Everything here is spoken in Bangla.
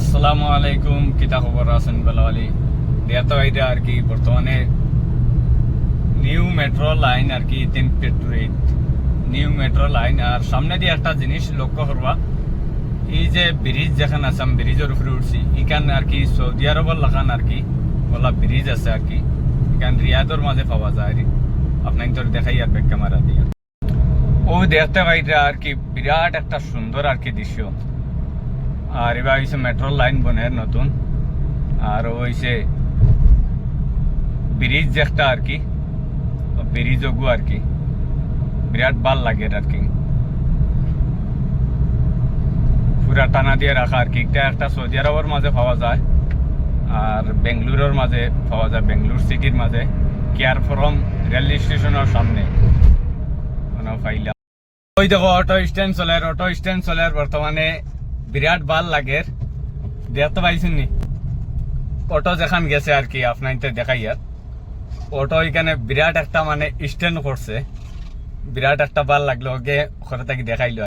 আসসালামু আলাইকুম, কিতা খবর আছেন বেলাওয়ালি দেয়াতো আইডা আর কি বর্তমানে নিউ মেট্রো লাইন আর কি 3 নিউ মেট্রো লাইন। আর সামনে দিয়ে একটা জিনিস লক্ষ্য করবা, এই যে ব্রিজ যেখানে আছে আমি ব্রিজের উপরে উঠছি, এখানে আর কি সৌদি আরবের লাগান আর কি ওলা ব্রিজ আছে আর কি, এখানে রিয়াদর মাঝে পাওয়া যায়। আপনার তোর দেখাই আর ব্যাক ক্যামেরা দিয়ে ও দেখতে পাইটা আর কি বিরাট একটা সুন্দর আর কি দৃশ্য। আর এবার হয়েছে মেট্রো লাইন বনে নতুন, আর হয়েছে ব্রিজ একটা আর কি, ব্রিজ ওগু আর কি বিরাট ভাল লাগে আর কি, পুরা টানা দিয়ে রাখা আর কি। এটা একটা সৌদি আরবের মাঝে পাওয়া যায় আর বেঙ্গলুরের মাঝে পাওয়া যায়, বেঙ্গলুর সিটির মাঝে কেয়ার ফরম রেল স্টেশনের সামনে পাইলাম। ওই দেখো অটো স্ট্যান্ড চলে বর্তমানে বিরাট ভাল লাগে দেখতে পাইছেন নি। অটো যেখান গেছে আর কি আপনার দেখাই আর অটো এখানে বিরাট একটা মানে স্ট্যান্ড করছে, বিরাট একটা ভাল লাগলো ওকে ঘরে থাকি দেখাইলো।